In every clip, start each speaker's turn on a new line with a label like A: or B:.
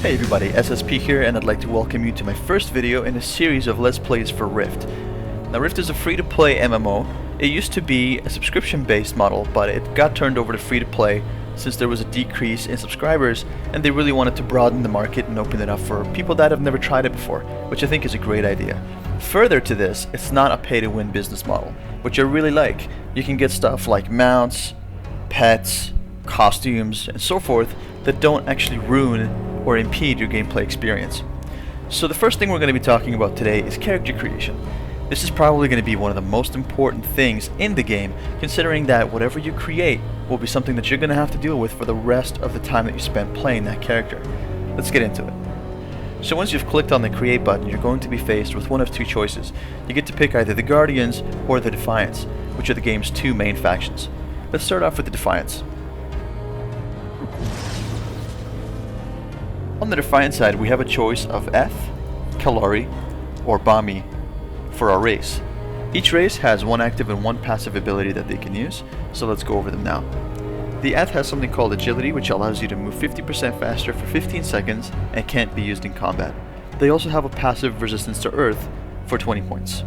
A: Hey everybody, SSP here, and I'd like to welcome you to my first video in a series of Let's Plays for Rift. Now Rift is a free-to-play MMO. It used to be a subscription-based model, but it got turned over to free-to-play since there was a decrease in subscribers, and they really wanted to broaden the market and open it up for people that have never tried it before, which I think is a great idea. Further to this, it's not a pay-to-win business model, which I really like. You can get stuff like mounts, pets, costumes, and so forth that don't actually ruin or impede your gameplay experience. So the first thing we're going to be talking about today is character creation. This is probably going to be one of the most important things in the game, considering that whatever you create will be something that you're going to have to deal with for the rest of the time that you spend playing that character. Let's get into it. So once you've clicked on the create button, you're going to be faced with one of two choices. You get to pick either the Guardians or the Defiants, which are the game's two main factions. Let's start off with the Defiants. On the Defiant side, we have a choice of Eth, Kalari, or Bami for our race. Each race has one active and one passive ability that they can use, so let's go over them now. The Eth has something called Agility, which allows you to move 50% faster for 15 seconds and can't be used in combat. They also have a passive resistance to Earth for 20 points.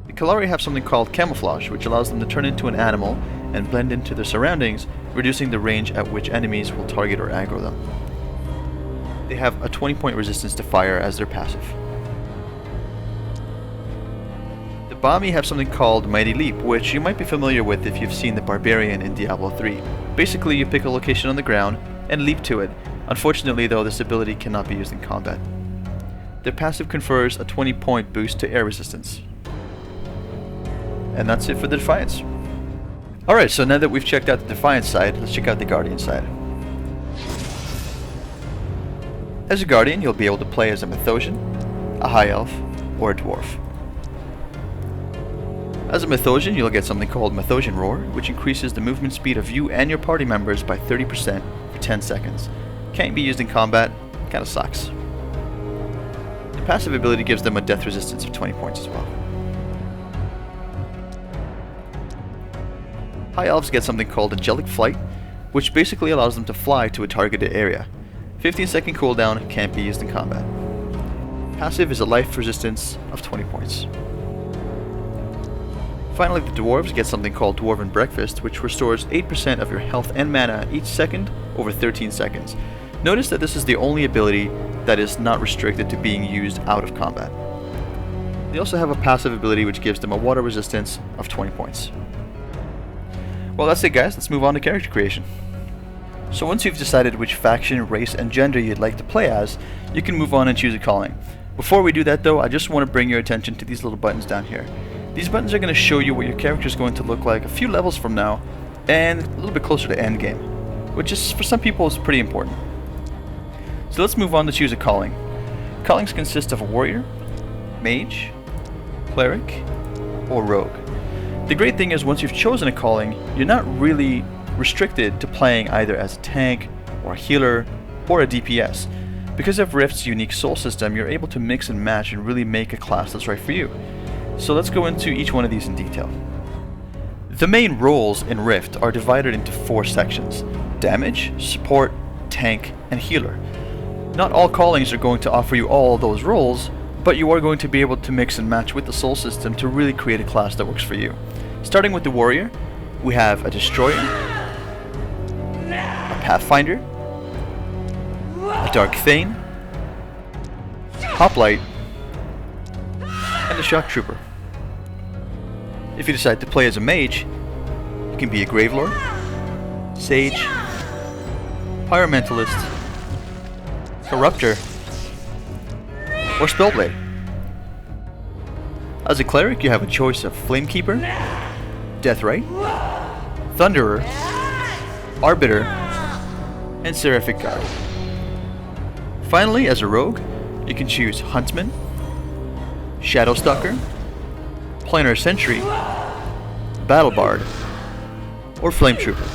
A: The Kalari have something called Camouflage, which allows them to turn into an animal and blend into their surroundings, reducing the range at which enemies will target or aggro them. They have a 20-point resistance to fire as their passive. The Bami have something called Mighty Leap, which you might be familiar with if you've seen the Barbarian in Diablo 3. Basically, you pick a location on the ground and leap to it. Unfortunately though, this ability cannot be used in combat. Their passive confers a 20-point boost to air resistance. And that's it for the Defiants. Alright, so now that we've checked out the Defiant side, let's check out the Guardian side. As a Guardian, you'll be able to play as a Mythosian, a High Elf, or a Dwarf. As a Mythosian, you'll get something called Mythosian Roar, which increases the movement speed of you and your party members by 30% for 10 seconds. Can't be used in combat, kinda sucks. The passive ability gives them a death resistance of 20 points as well. High Elves get something called Angelic Flight, which basically allows them to fly to a targeted area. 15-second cooldown, can't be used in combat. Passive is a life resistance of 20 points. Finally, the Dwarves get something called Dwarven Breakfast, which restores 8% of your health and mana each second over 13 seconds. Notice that this is the only ability that is not restricted to being used out of combat. They also have a passive ability which gives them a water resistance of 20 points. Well, that's it guys, let's move on to character creation. So once you've decided which faction, race, and gender you'd like to play as, you can move on and choose a calling. Before we do that though, I just want to bring your attention to these little buttons down here. These buttons are going to show you what your character is going to look like a few levels from now, and a little bit closer to endgame, which is, for some people, is pretty important. So let's move on to choose a calling. Callings consist of a warrior, mage, cleric, or rogue. The great thing is once you've chosen a calling, you're not really restricted to playing either as a tank, or a healer, or a DPS. Because of Rift's unique soul system, you're able to mix and match and really make a class that's right for you. So let's go into each one of these in detail. The main roles in Rift are divided into 4 sections: damage, support, tank, and healer. Not all callings are going to offer you all those roles, but you are going to be able to mix and match with the soul system to really create a class that works for you. Starting with the warrior, we have a destroyer, a pathfinder, a dark thane, hoplite, and a shock trooper. If you decide to play as a mage, you can be a gravelord, sage, pyromentalist, corruptor, or spellblade. As a cleric, you have a choice of flamekeeper, deathrite, thunderer, arbiter, and seraphic guard. Finally, as a rogue, you can choose huntsman, shadowstalker, planar sentry, battle bard, or flame trooper.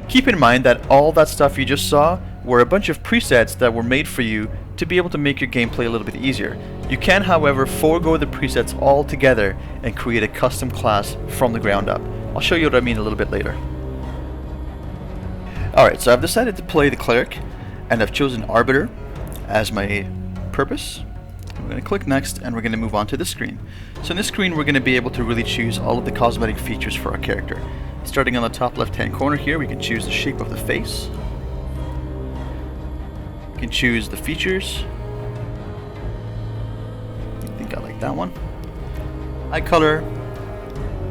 A: Keep in mind that all that stuff you just saw were a bunch of presets that were made for you to be able to make your gameplay a little bit easier. You can, however, forego the presets altogether and create a custom class from the ground up. I'll show you what I mean a little bit later. Alright, so I've decided to play the cleric, and I've chosen Arbiter as my purpose. We're going to click next, and we're going to move on to this screen. So in this screen, we're going to be able to really choose all of the cosmetic features for our character. Starting on the top left-hand corner here, we can choose the shape of the face. We can choose the features. I think I like that one. Eye color,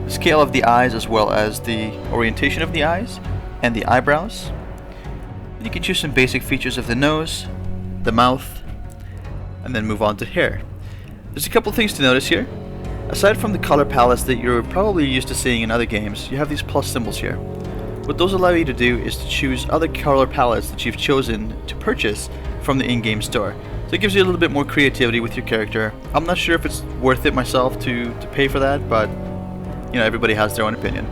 A: the scale of the eyes, as well as the orientation of the eyes and the eyebrows. You can choose some basic features of the nose, the mouth, and then move on to hair. There's a couple things to notice here. Aside from the color palettes that you're probably used to seeing in other games, you have these plus symbols here. What those allow you to do is to choose other color palettes that you've chosen to purchase from the in-game store. So it gives you a little bit more creativity with your character. I'm not sure if it's worth it myself to pay for that, but you know, everybody has their own opinion.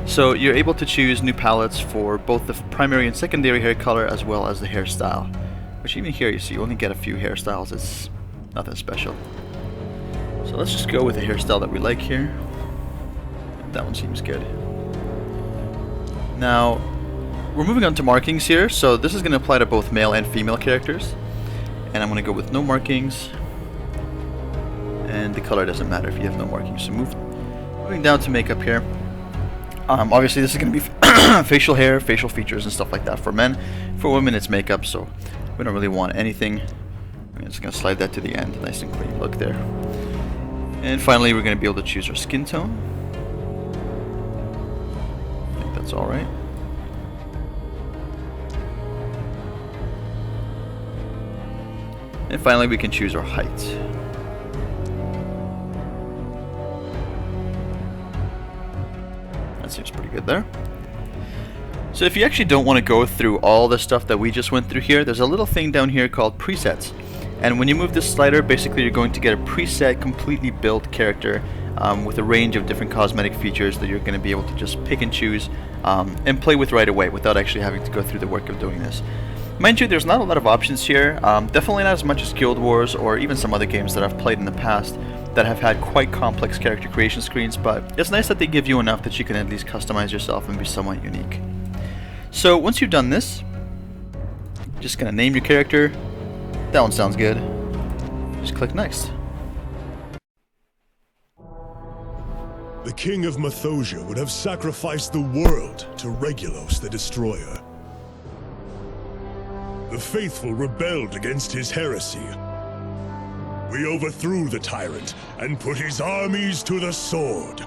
A: So you're able to choose new palettes for both the primary and secondary hair color as well as the hairstyle. Which even here you see you only get a few hairstyles, it's nothing special. So let's just go with the hairstyle that we like here. That one seems good. Now, we're moving on to markings here, so this is going to apply to both male and female characters. And I'm going to go with no markings. And the color doesn't matter if you have no markings. So moving down to makeup here. Obviously this is going to be facial hair, facial features and stuff like that for men. For women it's makeup, so we don't really want anything. I'm just going to slide that to the end, nice and clean look there. And finally we're going to be able to choose our skin tone. I think that's alright. And finally we can choose our height. That seems pretty good there. So if you actually don't want to go through all the stuff that we just went through here, there's a little thing down here called presets. And when you move this slider, basically you're going to get a preset, completely built character with a range of different cosmetic features that you're going to be able to just pick and choose and play with right away without actually having to go through the work of doing this. Mind you, there's not a lot of options here, definitely not as much as Guild Wars or even some other games that I've played in the past that have had quite complex character creation screens, but it's nice that they give you enough that you can at least customize yourself and be somewhat unique. So once you've done this, just gonna name your character. That one sounds good. Just click next.
B: The king of Mythosia would have sacrificed the world to Regulos the Destroyer. The faithful rebelled against his heresy. We overthrew the tyrant and put his armies to the sword.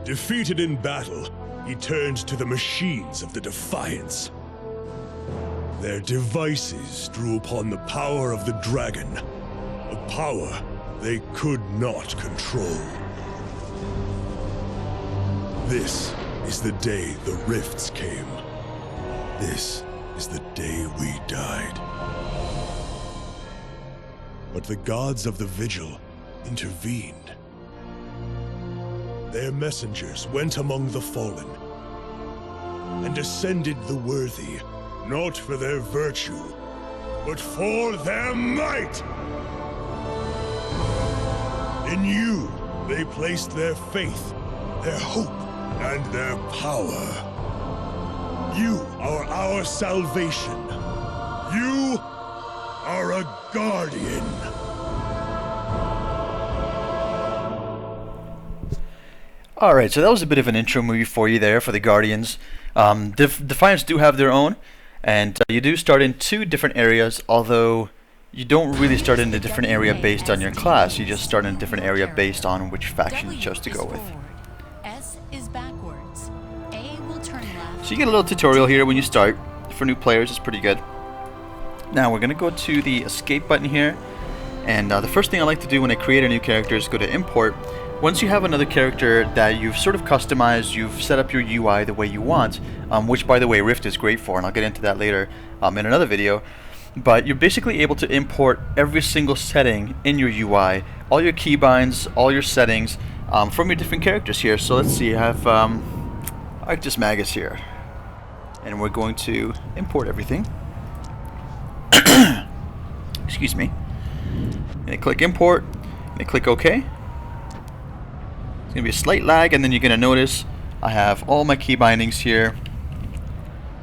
B: Defeated in battle, he turned to the machines of the Defiance. Their devices drew upon the power of the dragon, a power they could not control. This is the day the rifts came. This is the day we died. But the gods of the Vigil intervened. Their messengers went among the fallen and ascended the worthy, not for their virtue, but for their might. In you, they placed their faith, their hope, and their power. You are our salvation. You are a guardian.
A: Alright, so that was a bit of an intro movie for you there for the Guardians. Defiance do have their own, and you do start in two different areas, although you don't really start in a different area based on your class. You just start in a different area based on which faction you chose to go with. So you get a little tutorial here when you start. For new players, it's pretty good. Now we're going to go to the escape button here, and the first thing I like to do when I create a new character is go to import. Once you have another character that you've sort of customized, you've set up your UI the way you want, which by the way Rift is great for, and I'll get into that later in another video, but you're basically able to import every single setting in your UI, all your keybinds, all your settings from your different characters here. So let's see, I have Arctis Magus here, and we're going to import everything. Excuse me. And I click import, and I click OK. It's going to be a slight lag, and then you're going to notice I have all my key bindings here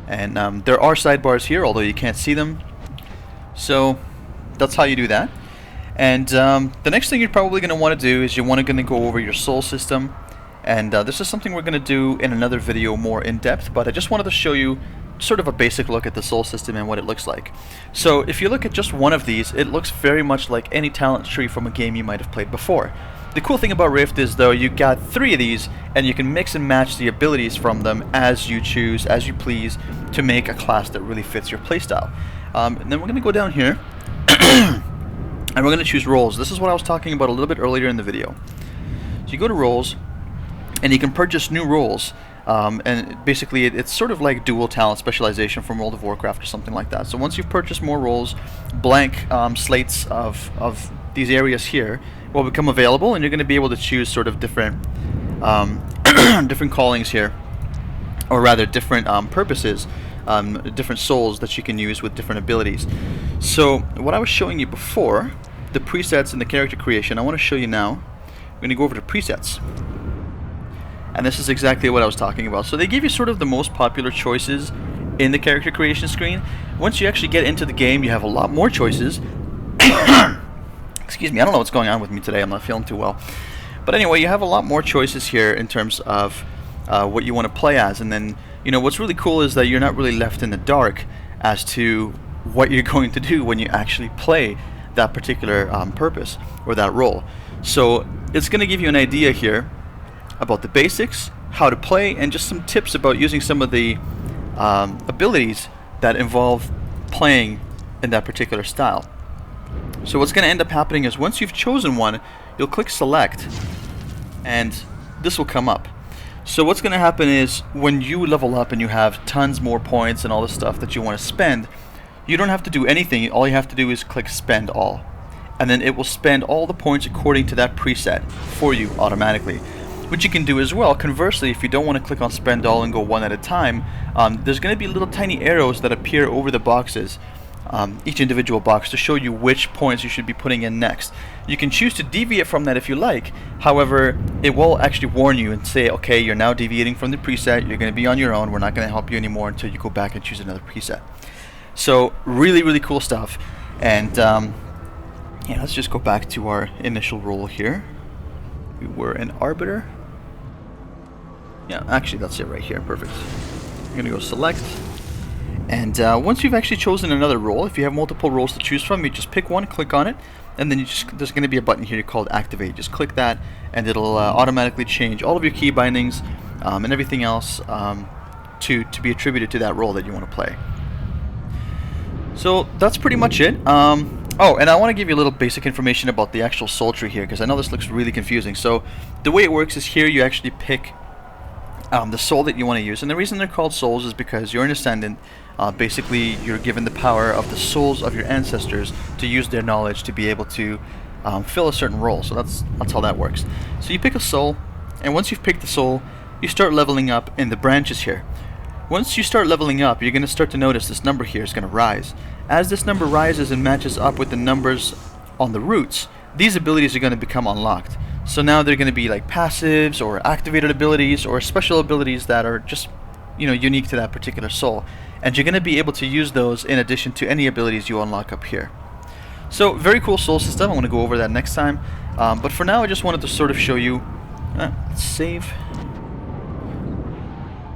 A: And there are sidebars here, although you can't see them. So that's how you do that. And the next thing you're probably going to want to do is you want to go over your soul system. And this is something we're going to do in another video more in depth, but I just wanted to show you sort of a basic look at the soul system and what it looks like. So if you look at just one of these, it looks very much like any talent tree from a game you might have played before. The cool thing about Rift is, though, you got 3 of these, and you can mix and match the abilities from them as you choose, as you please, to make a class that really fits your playstyle. And then we're going to go down here, and we're going to choose roles. This is what I was talking about a little bit earlier in the video. So you go to roles, and you can purchase new roles. And basically it's sort of like dual talent specialization from World of Warcraft or something like that. So once you've purchased more roles, blank slates of these areas here will become available, and you're going to be able to choose sort of different different callings here, or rather different purposes, different souls that you can use with different abilities. So what I was showing you before, the presets and the character creation, I want to show you now. I'm going to go over to presets. And this is exactly what I was talking about. So they give you sort of the most popular choices in the character creation screen. Once you actually get into the game, you have a lot more choices. Excuse me, I don't know what's going on with me today. I'm not feeling too well. But anyway, you have a lot more choices here in terms of what you want to play as. And then, you know, what's really cool is that you're not really left in the dark as to what you're going to do when you actually play that particular purpose or that role. So it's going to give you an idea here about the basics, how to play, and just some tips about using some of the abilities that involve playing in that particular style. So what's going to end up happening is once you've chosen one, you'll click select, and this will come up. So what's going to happen is when you level up and you have tons more points and all the stuff that you want to spend, you don't have to do anything. All you have to do is click spend all, and then it will spend all the points according to that preset for you automatically. What you can do as well, conversely, if you don't want to click on spend all and go one at a time, there's going to be little tiny arrows that appear over the boxes, each individual box, to show you which points you should be putting in next. You can choose to deviate from that if you like. However, it will actually warn you and say, okay, you're now deviating from the preset, you're going to be on your own, we're not going to help you anymore until you go back and choose another preset. So really, really cool stuff. And yeah, let's just go back to our initial role here. We were an arbiter. Yeah, actually that's it right here, perfect. I'm going to go select. And once you've actually chosen another role, if you have multiple roles to choose from, you just pick one, click on it, and then there's going to be a button here called activate. Just click that, and it'll automatically change all of your key bindings and everything else to be attributed to that role that you want to play. So that's pretty much it. Oh, and I want to give you a little basic information about the actual soul tree here, because I know this looks really confusing. So the way it works is here you actually pick the soul that you want to use, and the reason they're called souls is because you're an ascendant. Basically, you're given the power of the souls of your ancestors to use their knowledge to be able to fill a certain role. So that's how that works. So you pick a soul, and once you've picked the soul, you start leveling up in the branches here. Once you start leveling up, you're going to start to notice this number here is going to rise. As this number rises and matches up with the numbers on the roots, these abilities are going to become unlocked. So now they're going to be like passives or activated abilities or special abilities that are just, you know, unique to that particular soul. And you're going to be able to use those in addition to any abilities you unlock up here. So very cool soul system. I'm going to go over that next time. But for now, I just wanted to sort of show you. Let's save.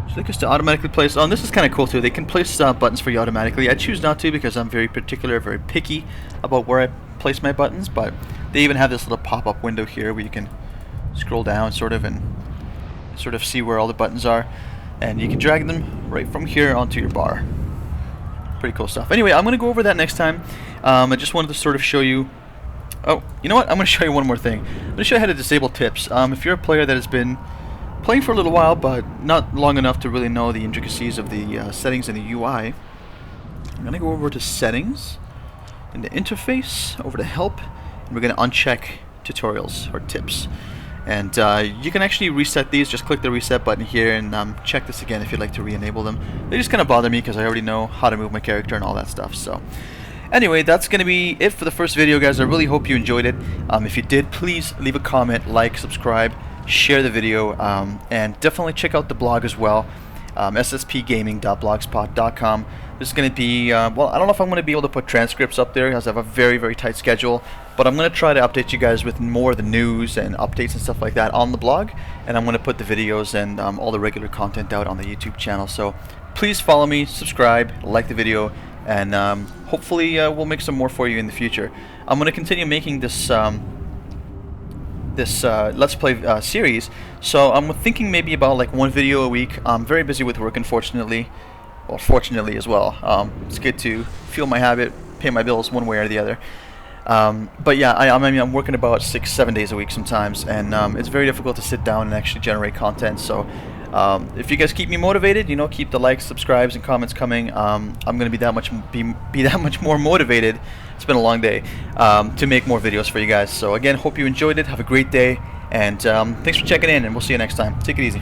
A: So they can still automatically place. Oh, and this is kind of cool too. They can place buttons for you automatically. I choose not to because I'm very particular, very picky about where I place my buttons. But they even have this little pop-up window here where you can scroll down sort of and sort of see where all the buttons are, and you can drag them right from here onto your bar. Pretty cool stuff. Anyway, I'm going to go over that next time. I just wanted to sort of show you. Oh, you know what? I'm going to show you one more thing. I'm going to show you how to disable tips. If you're a player that has been playing for a little while but not long enough to really know the intricacies of the settings in the UI, I'm going to go over to settings, in the interface, over to help, and we're going to uncheck tutorials or tips. And you can actually reset these. Just click the reset button here and check this again if you'd like to re-enable them. They just kind of bother me because I already know how to move my character and all that stuff. So anyway, that's going to be it for the first video, guys. I really hope you enjoyed it. If you did, please leave a comment, like, subscribe, share the video, and definitely check out the blog as well. sspgaming.blogspot.com. This is going to be, well, I don't know if I'm going to be able to put transcripts up there because I have a very, very tight schedule, but I'm going to try to update you guys with more of the news and updates and stuff like that on the blog, and I'm going to put the videos and all the regular content out on the YouTube channel. So please follow me, subscribe, like the video, and hopefully we'll make some more for you in the future. I'm going to continue making this Let's Play series, so I'm thinking maybe about like one video a week. I'm very busy with work, unfortunately. Well, fortunately as well. It's good to feel my habit, pay my bills one way or the other. But yeah, I'm working about 6-7 days a week sometimes, and it's very difficult to sit down and actually generate content. So if you guys keep me motivated, you know, keep the likes, subscribes, and comments coming, I'm gonna be that much more motivated. It's been a long day to make more videos for you guys. So again, hope you enjoyed it. Have a great day, and thanks for checking in, and we'll see you next time. Take it easy.